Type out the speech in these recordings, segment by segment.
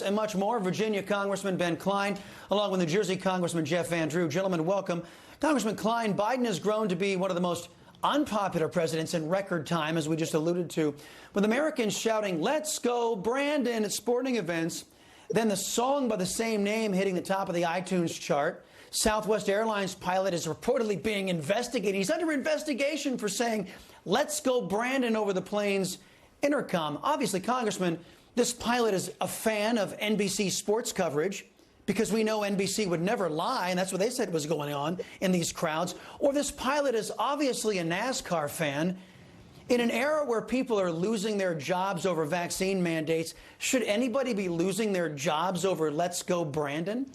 And much more. Virginia Congressman Ben Cline, along with New Jersey Congressman Jeff Van Drew. Gentlemen, welcome. Congressman Cline, Biden has grown to be one of the most unpopular presidents in record time, as we just alluded to, with Americans shouting, "Let's go, Brandon," at sporting events. Then the song by the same name hitting the top of the iTunes chart. Southwest Airlines pilot is reportedly being investigated. He's under investigation for saying, "Let's go, Brandon," over the plane's intercom. Obviously, Congressman, this pilot is a fan of NBC sports coverage because we know NBC would never lie, and that's what they said was going on in these crowds. Or this pilot is obviously a NASCAR fan. In an era where people are losing their jobs over vaccine mandates, should anybody be losing their jobs over "Let's go, Brandon"?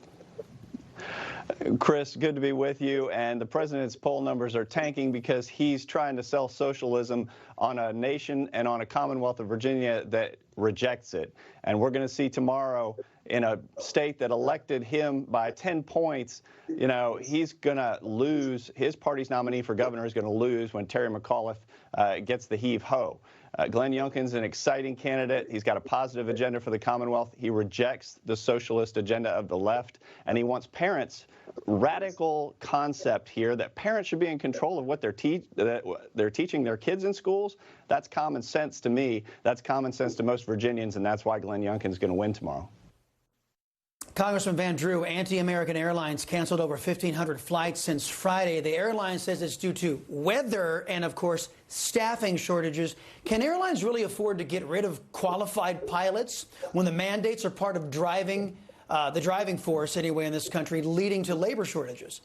Chris, good to be with you. And the president's poll numbers are tanking because he's trying to sell socialism on a nation and on a Commonwealth of Virginia that rejects it. And we're going to see tomorrow in a state that elected him by 10 points, you know, he's going to lose. His party's nominee for governor is going to lose when Terry McAuliffe gets the heave-ho. Glenn Youngkin's an exciting candidate. He's got a positive agenda for the Commonwealth. He rejects the socialist agenda of the left, and he wants parents. Radical concept here that parents should be in control of what they're teaching their kids in schools. That's common sense to me. That's common sense to most Virginians, and that's why Glenn Youngkin's going to win tomorrow. Congressman Van Drew, anti-American Airlines canceled over 1,500 flights since Friday. The airline says it's due to weather and, of course, staffing shortages. Can airlines really afford to get rid of qualified pilots when the mandates are part of the driving force, anyway, in this country, leading to labor shortages?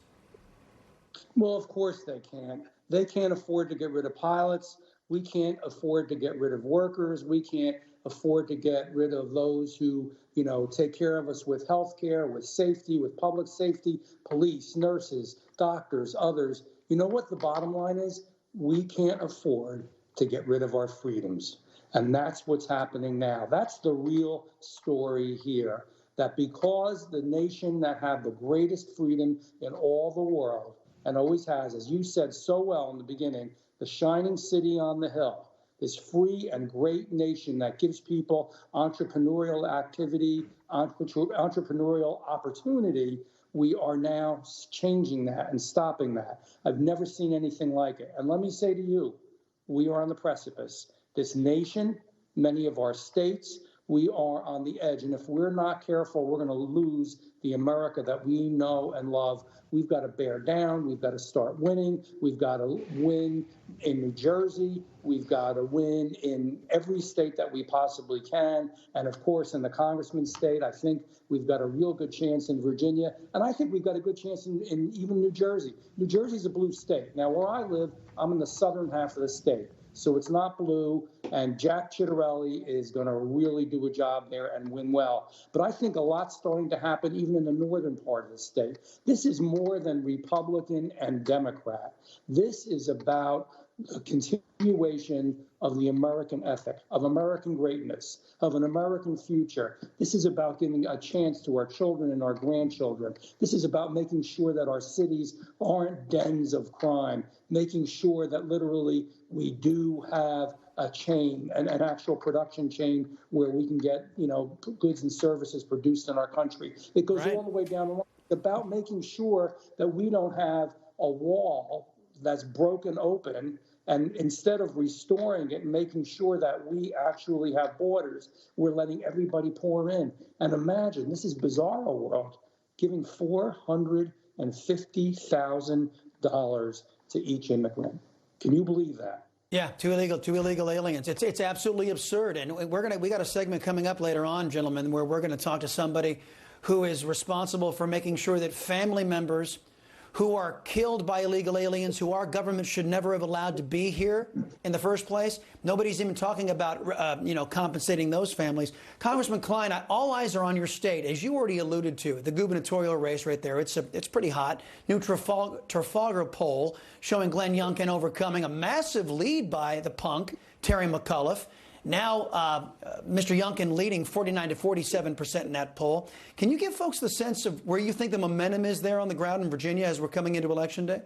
Well, of course they can't. They can't afford to get rid of pilots. We can't afford to get rid of workers. We can't afford to get rid of those who, you know, take care of us with health care, with safety, with public safety, police, nurses, doctors, others. You know what the bottom line is? We can't afford to get rid of our freedoms. And that's what's happening now. That's the real story here. That because the nation that had the greatest freedom in all the world, and always has, as you said so well in the beginning, the shining city on the hill, this free and great nation that gives people entrepreneurial activity, entrepreneurial opportunity, we are now changing that and stopping that. I've never seen anything like it. And let me say to you, we are on the precipice. This nation, many of our states, we are on the edge. And if we're not careful, we're going to lose the America that we know and love. We've got to bear down. We've got to start winning. We've got to win in New Jersey. We've got to win in every state that we possibly can. And, of course, in the congressman's state, I think we've got a real good chance in Virginia. And I think we've got a good chance in even New Jersey. New Jersey's a blue state. Now, where I live, I'm in the southern half of the state. So it's not blue, and Jack Ciattarelli is going to really do a job there and win well. But I think a lot's starting to happen even in the northern part of the state. This is more than Republican and Democrat. This is about a continuation of the American ethic, of American greatness, of an American future. This is about giving a chance to our children and our grandchildren. This is about making sure that our cities aren't dens of crime, making sure that literally we do have a chain, an actual production chain where we can get, you know, goods and services produced in our country. It goes all the way down the line. It's about making sure that we don't have a wall that's broken open, and instead of restoring it and making sure that we actually have borders, we're letting everybody pour in. And imagine, this is bizarro world, giving $450,000 to each immigrant. Can you believe that? Yeah, two illegal aliens. It's absolutely absurd. And we got a segment coming up later on, gentlemen, where we're going to talk to somebody who is responsible for making sure that family members who are killed by illegal aliens, who our government should never have allowed to be here in the first place. Nobody's even talking about, compensating those families. Congressman Cline, all eyes are on your state. As you already alluded to, the gubernatorial race right there, it's pretty hot. New Trafalgar poll showing Glenn Youngkin overcoming a massive lead by the punk, Terry McAuliffe. Now, Mr. Youngkin leading 49 to 47% in that poll. Can you give folks the sense of where you think the momentum is there on the ground in Virginia as we're coming into Election Day?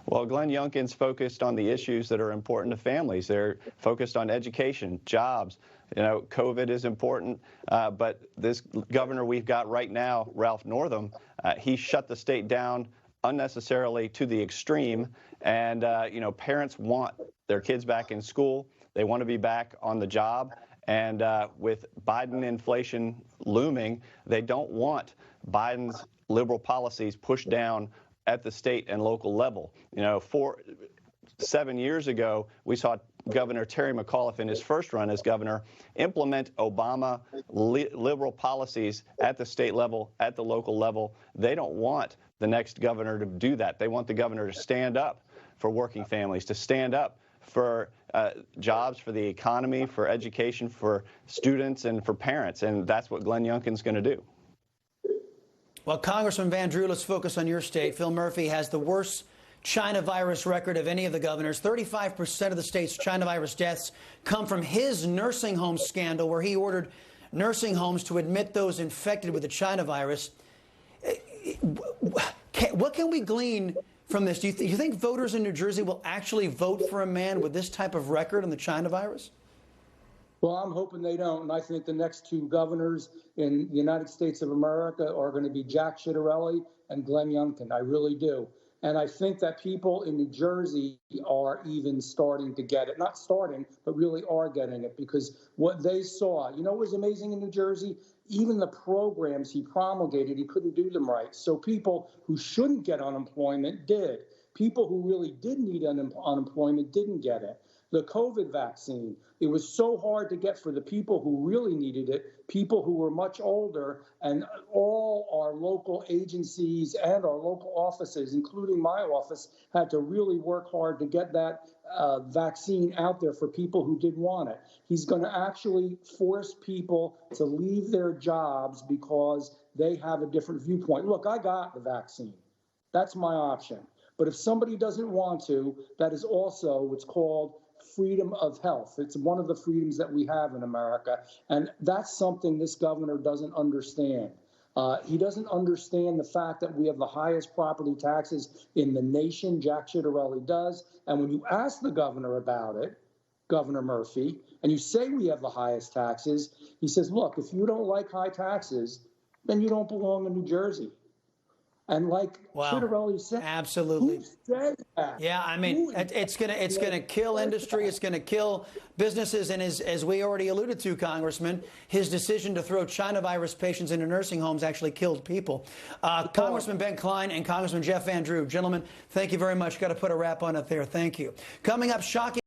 Well, Glenn Youngkin's focused on the issues that are important to families. They're focused on education, jobs. You know, COVID is important, but this governor we've got right now, Ralph Northam, he shut the state down unnecessarily to the extreme. And, you know, parents want their kids back in school. They want to be back on the job. And with Biden inflation looming, they don't want Biden's liberal policies pushed down at the state and local level. You know, 7 years ago, we saw Governor Terry McAuliffe in his first run as governor implement Obama liberal policies at the state level, at the local level. They don't want the next governor to do that. They want the governor to stand up for working families, to stand up for jobs, for the economy, for education, for students, and for parents. And that's what Glenn Youngkin's going to do. Well, Congressman Van Drew, let's focus on your state. Phil Murphy has the worst China virus record of any of the governors. 35% of the state's China virus deaths come from his nursing home scandal, where he ordered nursing homes to admit those infected with the China virus. What can we glean from this? Do you think voters in New Jersey will actually vote for a man with this type of record on the China virus? Well, I'm hoping they don't. And I think the next two governors in the United States of America are going to be Jack Ciattarelli and Glenn Youngkin. I really do. And I think that people in New Jersey are even starting to get it. Not starting, but really are getting it, because what they saw, you know what was amazing in New Jersey? Even the programs he promulgated, he couldn't do them right. So people who shouldn't get unemployment did. People who really did need unemployment didn't get it. The COVID vaccine, it was so hard to get for the people who really needed it, people who were much older, and all our local agencies and our local offices, including my office, had to really work hard to get that vaccine out there for people who did want it. He's going to actually force people to leave their jobs because they have a different viewpoint. Look, I got the vaccine. That's my option. But if somebody doesn't want to, that is also what's called freedom of health. It's one of the freedoms that we have in America. And that's something this governor doesn't understand. He doesn't understand the fact that we have the highest property taxes in the nation. Jack Ciattarelli does. And when you ask the governor about it, Governor Murphy, and you say we have the highest taxes, he says, look, if you don't like high taxes, then you don't belong in New Jersey. And like Ciattarelli said, absolutely. Who said that? Yeah, I mean, it's gonna kill industry. It's gonna kill businesses. And as we already alluded to, Congressman, his decision to throw China virus patients into nursing homes actually killed people. Congressman Ben Cline and Congressman Jeff Van Drew, gentlemen, thank you very much. Got to put a wrap on it there. Thank you. Coming up, shocking.